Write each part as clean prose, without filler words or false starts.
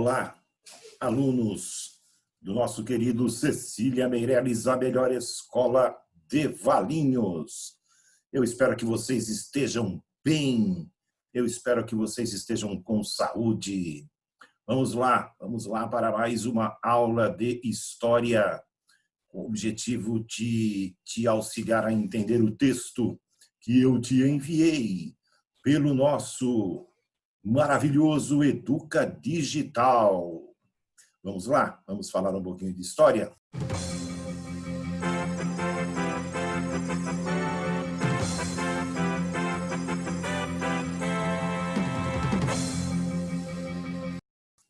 Olá, alunos do nosso querido Cecília Meirelles, a melhor escola de Valinhos. Eu espero que vocês estejam bem, eu espero que vocês estejam com saúde. Vamos lá para mais uma aula de história, com o objetivo de te auxiliar a entender o texto que eu te enviei pelo nosso maravilhoso Educa Digital. Vamos lá? Vamos falar um pouquinho de história?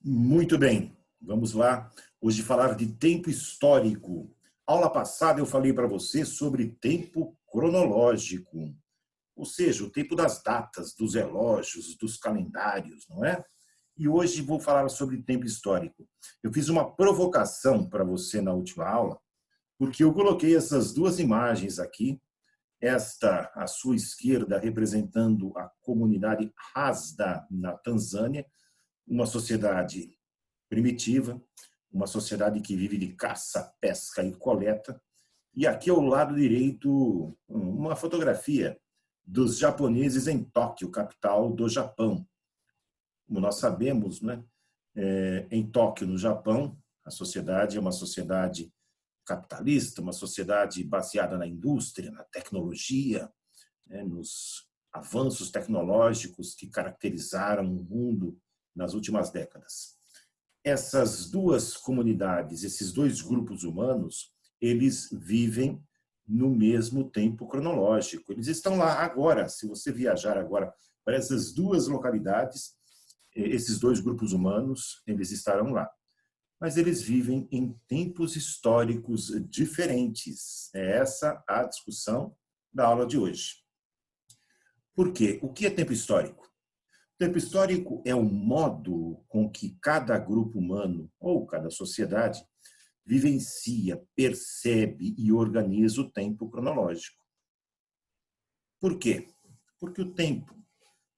Muito bem, vamos lá. Hoje falar de tempo histórico. Aula passada eu falei para você sobre tempo cronológico, ou seja, o tempo das datas, dos relógios, dos calendários, não é? E hoje vou falar sobre tempo histórico. Eu fiz uma provocação para você na última aula, porque eu coloquei essas duas imagens aqui, esta à sua esquerda representando a comunidade Hasda, na Tanzânia, uma sociedade primitiva, uma sociedade que vive de caça, pesca e coleta, e aqui ao lado direito uma fotografia dos japoneses em Tóquio, capital do Japão. Como nós sabemos, né, em Tóquio, no Japão, a sociedade é uma sociedade capitalista, uma sociedade baseada na indústria, na tecnologia, né, nos avanços tecnológicos que caracterizaram o mundo nas últimas décadas. Essas duas comunidades, esses dois grupos humanos, eles vivem no mesmo tempo cronológico. Eles estão lá agora. Se você viajar agora para essas duas localidades, esses dois grupos humanos, eles estarão lá. Mas eles vivem em tempos históricos diferentes. É essa a discussão da aula de hoje. Por quê? O que é tempo histórico? Tempo histórico é o modo com que cada grupo humano ou cada sociedade vivencia, percebe e organiza o tempo cronológico. Por quê? Porque o tempo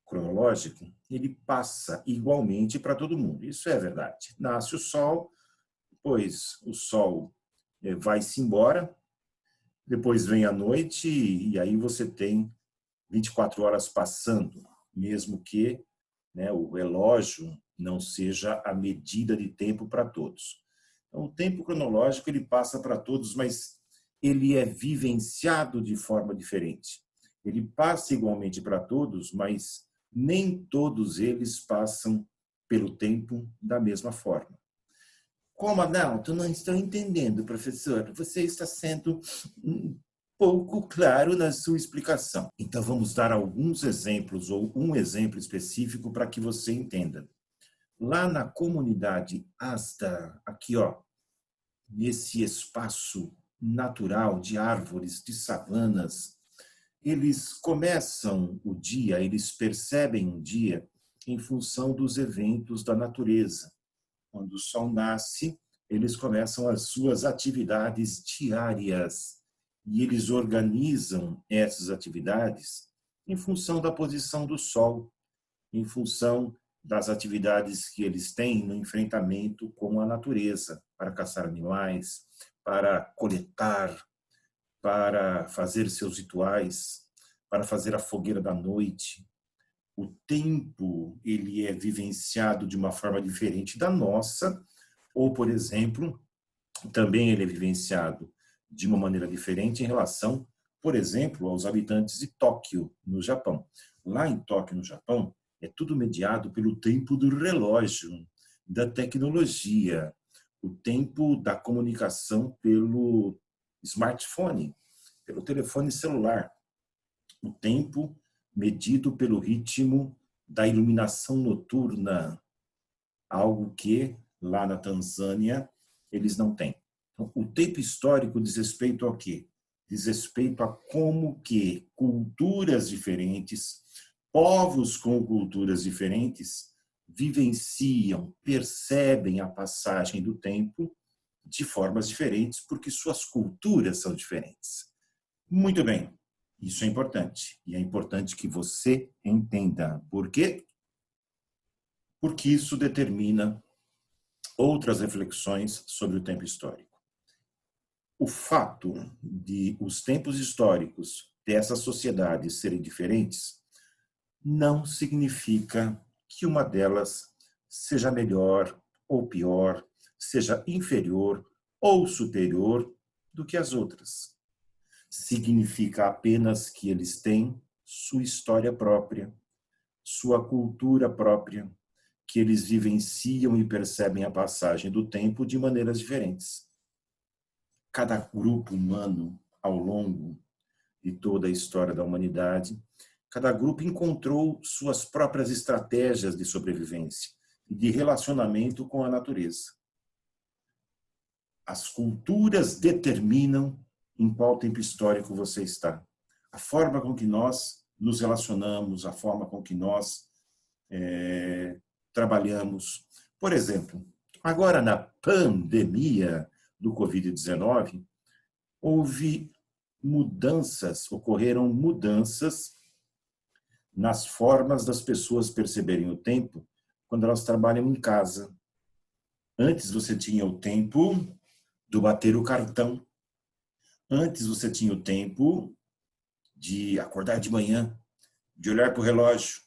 cronológico, ele passa igualmente para todo mundo. Isso é verdade. Nasce o sol, depois o sol vai-se embora, depois vem a noite e aí você tem 24 horas passando, mesmo que, né, o relógio não seja a medida de tempo para todos. Então, o tempo cronológico ele passa para todos, mas ele é vivenciado de forma diferente. Ele passa igualmente para todos, mas nem todos eles passam pelo tempo da mesma forma. Como, Adalto? Não estou entendendo, professor. Você está sendo pouco claro na sua explicação. Então, vamos dar alguns exemplos, ou um exemplo específico para que você entenda. Lá na comunidade Asta, aqui, ó, nesse espaço natural de árvores, de savanas, eles começam o dia, eles percebem o dia em função dos eventos da natureza. Quando o sol nasce, eles começam as suas atividades diárias e eles organizam essas atividades em função da posição do sol, em função das atividades que eles têm no enfrentamento com a natureza, para caçar animais, para coletar, para fazer seus rituais, para fazer a fogueira da noite. O tempo ele é vivenciado de uma forma diferente da nossa, ou, por exemplo, também ele é vivenciado de uma maneira diferente em relação, por exemplo, aos habitantes de Tóquio, no Japão. Lá em Tóquio, no Japão, é tudo mediado pelo tempo do relógio, da tecnologia, o tempo da comunicação pelo smartphone, pelo telefone celular, o tempo medido pelo ritmo da iluminação noturna, algo que lá na Tanzânia eles não têm. Então, o tempo histórico diz respeito ao quê? Diz respeito a como que culturas diferentes, povos com culturas diferentes, vivenciam, percebem a passagem do tempo de formas diferentes, porque suas culturas são diferentes. Muito bem, isso é importante. E é importante que você entenda. Por quê? Porque isso determina outras reflexões sobre o tempo histórico. O fato de os tempos históricos dessas sociedades serem diferentes não significa que uma delas seja melhor ou pior, seja inferior ou superior do que as outras. Significa apenas que eles têm sua história própria, sua cultura própria, que eles vivenciam e percebem a passagem do tempo de maneiras diferentes. Cada grupo humano, ao longo de toda a história da humanidade, cada grupo encontrou suas próprias estratégias de sobrevivência e de relacionamento com a natureza. As culturas determinam em qual tempo histórico você está. A forma com que nós nos relacionamos, a forma com que nós trabalhamos. Por exemplo, agora na pandemia do Covid-19, ocorreram mudanças nas formas das pessoas perceberem o tempo quando elas trabalham em casa. Antes você tinha o tempo do bater o cartão. Antes você tinha o tempo de acordar de manhã, de olhar para o relógio,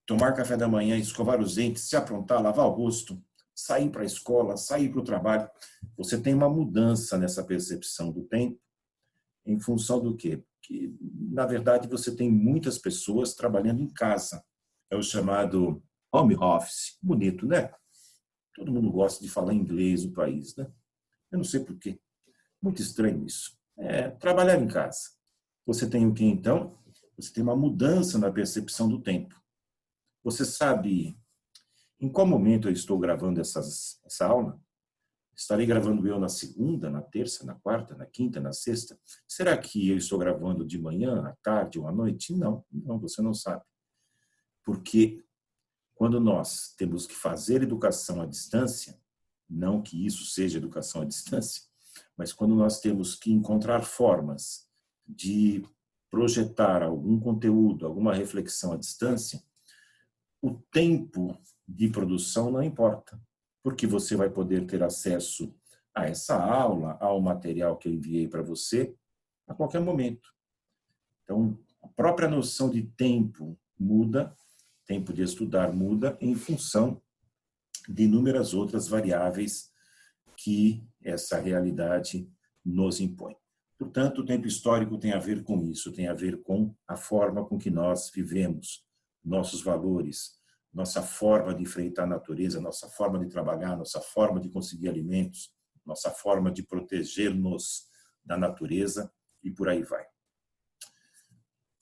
tomar café da manhã, escovar os dentes, se aprontar, lavar o rosto, sair para a escola, sair para o trabalho. Você tem uma mudança nessa percepção do tempo em função do quê? Que, na verdade, você tem muitas pessoas trabalhando em casa. É o chamado home office. Bonito, né? Todo mundo gosta de falar inglês no país, né? Eu não sei por quê. Muito estranho isso. Trabalhar em casa. Você tem o quê, então? Você tem uma mudança na percepção do tempo. Você sabe em qual momento eu estou gravando essa aula? Estarei gravando eu na segunda, na terça, na quarta, na quinta, na sexta? Será que eu estou gravando de manhã, à tarde ou à noite? Não, você não sabe. Porque quando nós temos que fazer educação à distância, não que isso seja educação à distância, mas quando nós temos que encontrar formas de projetar algum conteúdo, alguma reflexão à distância, o tempo de produção não importa, porque você vai poder ter acesso a essa aula, ao material que eu enviei para você, a qualquer momento. Então, a própria noção de tempo muda, tempo de estudar muda em função de inúmeras outras variáveis que essa realidade nos impõe. Portanto, o tempo histórico tem a ver com isso, tem a ver com a forma com que nós vivemos, nossos valores, nossa forma de enfrentar a natureza, nossa forma de trabalhar, nossa forma de conseguir alimentos, nossa forma de proteger-nos da natureza e por aí vai.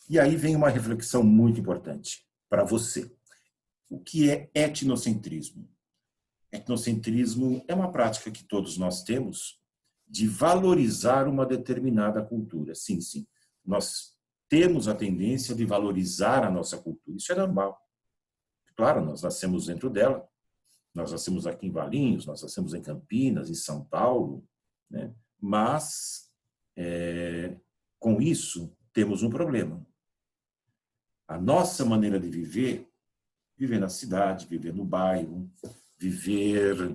E aí vem uma reflexão muito importante para você. O que é etnocentrismo? Etnocentrismo é uma prática que todos nós temos de valorizar uma determinada cultura. Sim, sim. Nós temos a tendência de valorizar a nossa cultura. Isso é normal. Claro, nós nascemos dentro dela. Nós nascemos aqui em Valinhos, nós nascemos em Campinas, em São Paulo, né? Mas, com isso, temos um problema. A nossa maneira de viver na cidade, viver no bairro, viver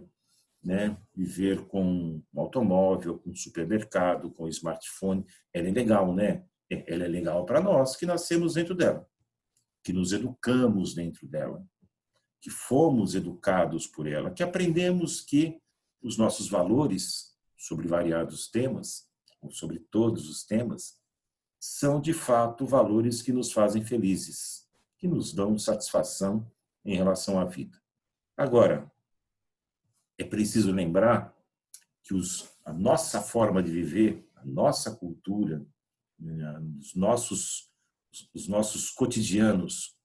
com um automóvel, com um supermercado, com um smartphone, ela é legal, né? Ela é legal para nós que nascemos dentro dela, que nos educamos dentro dela, que fomos educados por ela, que aprendemos que os nossos valores sobre variados temas, ou sobre todos os temas, são de fato valores que nos fazem felizes, que nos dão satisfação em relação à vida. Agora, é preciso lembrar que a nossa forma de viver, a nossa cultura, os nossos cotidianos,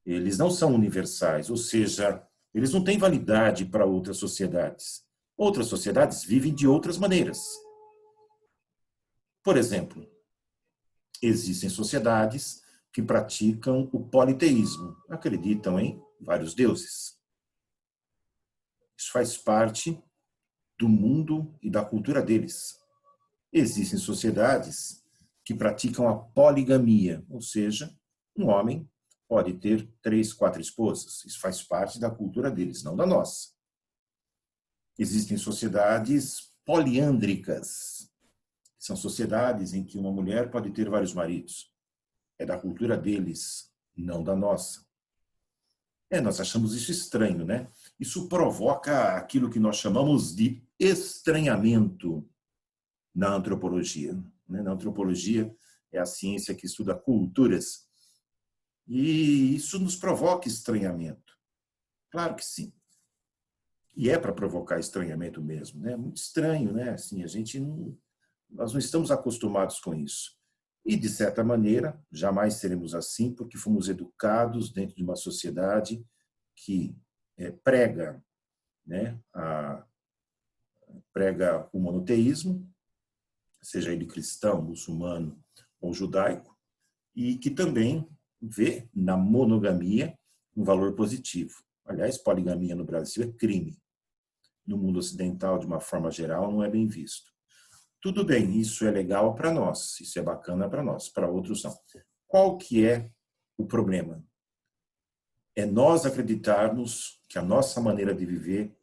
eles não são universais, ou seja, eles não têm validade para outras sociedades. Outras sociedades vivem de outras maneiras. Por exemplo, existem sociedades que praticam o politeísmo, acreditam em vários deuses. Isso faz parte do mundo e da cultura deles. Existem sociedades que praticam a poligamia, ou seja, um homem pode ter 3, 4 esposas. Isso faz parte da cultura deles, não da nossa. Existem sociedades poliândricas. São sociedades em que uma mulher pode ter vários maridos. É da cultura deles, não da nossa. Nós achamos isso estranho, né? Isso provoca aquilo que nós chamamos de estranhamento na antropologia. Na antropologia é a ciência que estuda culturas. E isso nos provoca estranhamento. Claro que sim. E é para provocar estranhamento mesmo, né? Muito estranho, né? Assim, nós não estamos acostumados com isso. E, de certa maneira, jamais seremos assim, porque fomos educados dentro de uma sociedade que prega, né, prega o monoteísmo, seja ele cristão, muçulmano ou judaico, e que também vê na monogamia um valor positivo. Aliás, poligamia no Brasil é crime. No mundo ocidental, de uma forma geral, não é bem visto. Tudo bem, isso é legal para nós, isso é bacana para nós, para outros não. Qual que é o problema? É nós acreditarmos que a nossa maneira de viver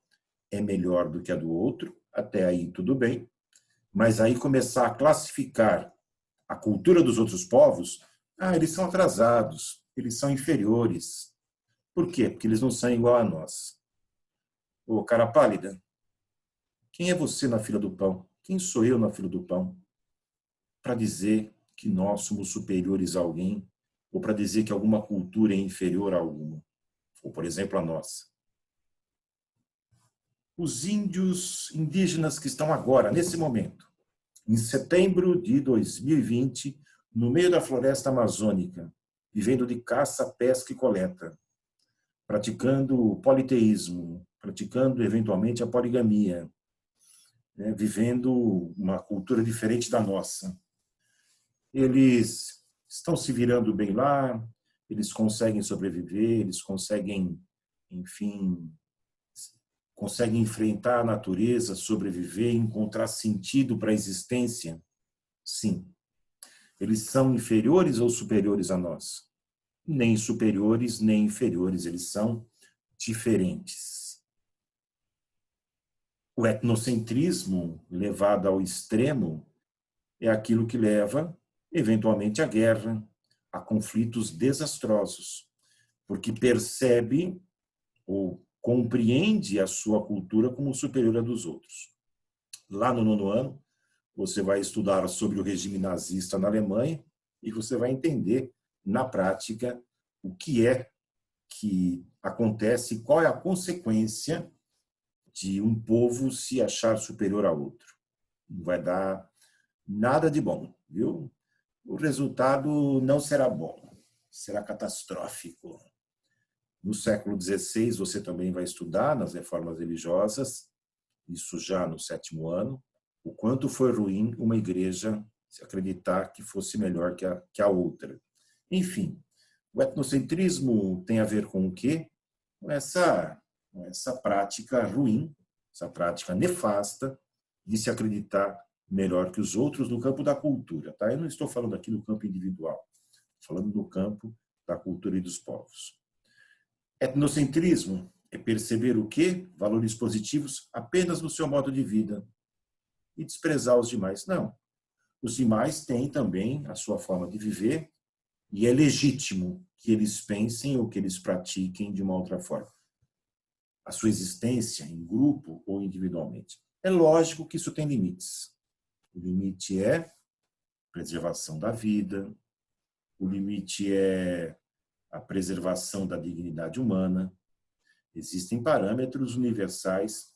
é melhor do que a do outro, até aí tudo bem, mas aí começar a classificar a cultura dos outros povos, eles são atrasados, eles são inferiores. Por quê? Porque eles não são igual a nós. Ô, cara pálida, quem é você na fila do pão? Quem sou eu na fila do pão? Para dizer que nós somos superiores a alguém, ou para dizer que alguma cultura é inferior a alguma, ou, por exemplo, a nossa. Os índios indígenas que estão agora, nesse momento, em setembro de 2020, no meio da floresta amazônica, vivendo de caça, pesca e coleta, praticando o politeísmo, praticando eventualmente a poligamia, né, vivendo uma cultura diferente da nossa. Eles estão se virando bem lá, eles conseguem sobreviver, eles conseguem, enfim, conseguem enfrentar a natureza, sobreviver, encontrar sentido para a existência? Sim. Eles são inferiores ou superiores a nós? Nem superiores, nem inferiores, eles são diferentes. O etnocentrismo levado ao extremo é aquilo que leva, eventualmente, à guerra, a conflitos desastrosos, porque percebe ou compreende a sua cultura como superior à dos outros. Lá no 9º ano, você vai estudar sobre o regime nazista na Alemanha e você vai entender, na prática, o que é que acontece, qual é a consequência de um povo se achar superior a outro. Não vai dar nada de bom, viu? O resultado não será bom, será catastrófico. No século XVI, você também vai estudar nas reformas religiosas, isso já no 7º ano, o quanto foi ruim uma igreja se acreditar que fosse melhor que a outra. Enfim, o etnocentrismo tem a ver com o quê? Com essa prática ruim, essa prática nefasta de se acreditar melhor que os outros no campo da cultura. Tá? Eu não estou falando aqui no campo individual, estou falando no campo da cultura e dos povos. Etnocentrismo é perceber o quê? Valores positivos apenas no seu modo de vida e desprezar os demais. Não. Os demais têm também a sua forma de viver e é legítimo que eles pensem ou que eles pratiquem de uma outra forma. A sua existência em grupo ou individualmente. É lógico que isso tem limites. O limite é preservação da vida, o limite é a preservação da dignidade humana. Existem parâmetros universais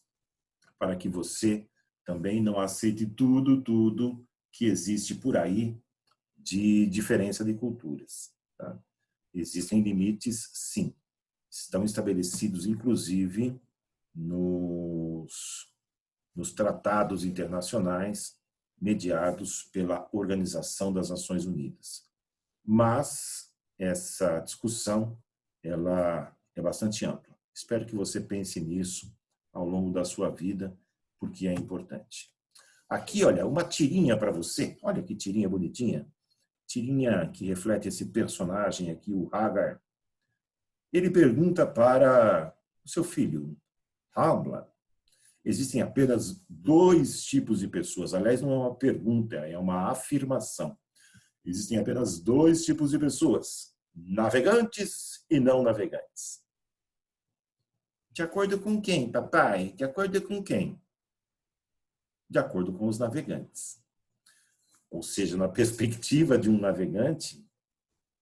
para que você também não aceite tudo que existe por aí de diferença de culturas. Tá? Existem limites, sim. Estão estabelecidos, inclusive, nos tratados internacionais mediados pela Organização das Nações Unidas. Mas essa discussão ela é bastante ampla. Espero que você pense nisso ao longo da sua vida, porque é importante. Aqui, olha, uma tirinha para você. Olha que tirinha bonitinha. Tirinha que reflete esse personagem aqui, o Hagar. Ele pergunta para o seu filho, Hamla, Existem apenas dois tipos de pessoas. Aliás, não é uma pergunta, é uma afirmação. Existem apenas dois tipos de pessoas: navegantes e não navegantes. De acordo com quem, papai? De acordo com quem? De acordo com os navegantes. Ou seja, na perspectiva de um navegante,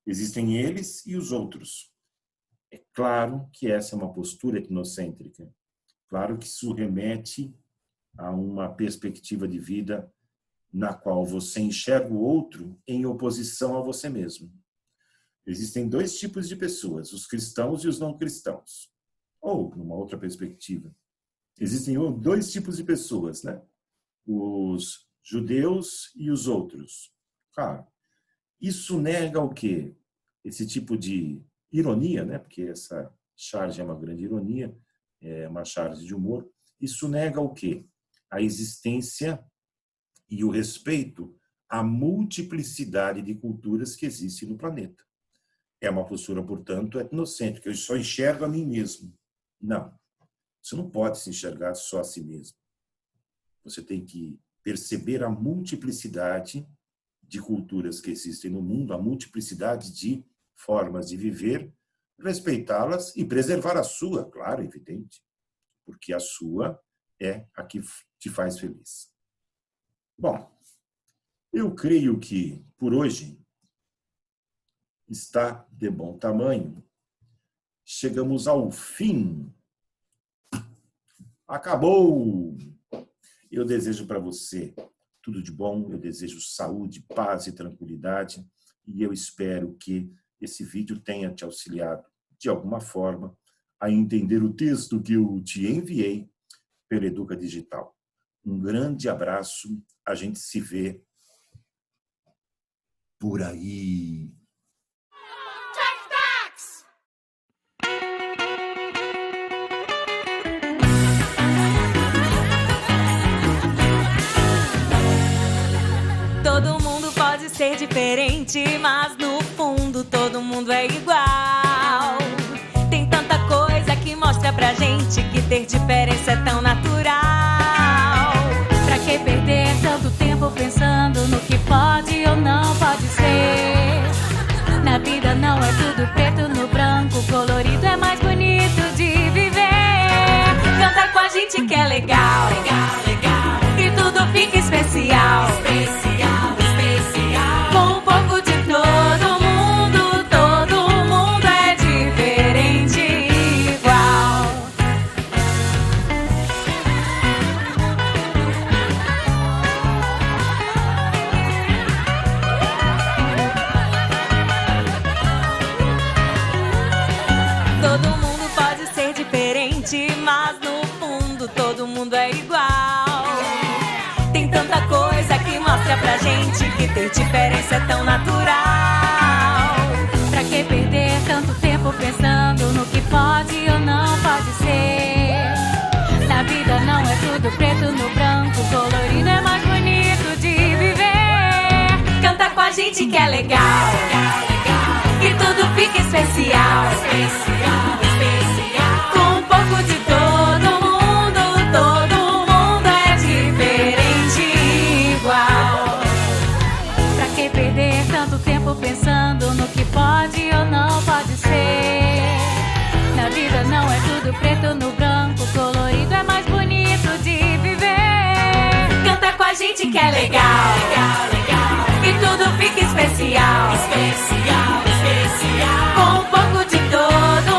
existem eles e os outros. É claro que essa é uma postura etnocêntrica. Claro que isso remete a uma perspectiva de vida na qual você enxerga o outro em oposição a você mesmo. Existem dois tipos de pessoas, os cristãos e os não cristãos. Ou, numa outra perspectiva, existem dois tipos de pessoas, né? Os judeus e os outros. Claro, isso nega o quê? Esse tipo de ironia, né? Porque essa charge é uma grande ironia, é uma charge de humor. Isso nega o quê? A existência e o respeito à multiplicidade de culturas que existe no planeta. É uma postura, portanto, etnocêntrica. Eu só enxergo a mim mesmo. Não. Você não pode se enxergar só a si mesmo. Você tem que perceber a multiplicidade de culturas que existem no mundo, a multiplicidade de formas de viver, respeitá-las e preservar a sua, claro, evidente, porque a sua é a que te faz feliz. Bom, eu creio que, por hoje, está de bom tamanho. Chegamos ao fim. Acabou! Eu desejo para você tudo de bom, eu desejo saúde, paz e tranquilidade, e eu espero que esse vídeo tenha te auxiliado, de alguma forma, a entender o texto que eu te enviei pela Educa Digital. Um grande abraço, a gente se vê por aí. Todo mundo pode ser diferente, mas no fundo todo mundo é igual. Tem tanta coisa que mostra pra gente que ter diferença é tão natural. Pra que perder tanto tempo pensando no que pode ou não pode ser? Na vida não é tudo preto no branco, colorido é mais bonito de viver. Canta com a gente que é legal, legal, legal, e tudo fica especial, especial. Com um pouco de todo mundo é diferente e igual. Todo mundo pode ser diferente, mas no fundo todo mundo é igual. Tem tanta coisa que mostra pra gente que ter diferença é tão natural. Pra que perder tanto tempo pensando no que pode ou não pode ser? Na vida não é tudo preto no branco, colorido é mais bonito de viver. Canta com a gente que é legal, legal, legal, e tudo fica especial, especial, especial. Com um pouco de todo mundo é diferente e igual. Pra que perder tanto tempo pensando no que pode ou não pode ser? Na vida não é tudo preto no branco, colorido é mais bonito de viver. Canta com a gente que é legal, legal, legal, e tudo fica especial, especial, especial. Com um pouco de todo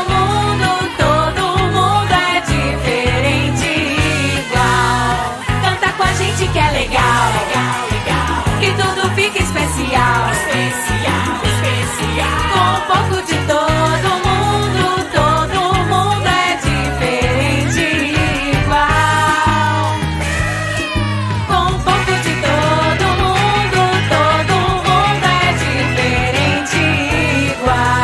mundo é diferente e igual. Canta com a gente que é legal, legal, legal, e tudo fica especial, especial, especial. Com um pouco de todo mundo é diferente e igual. Com um pouco de todo mundo é diferente e igual.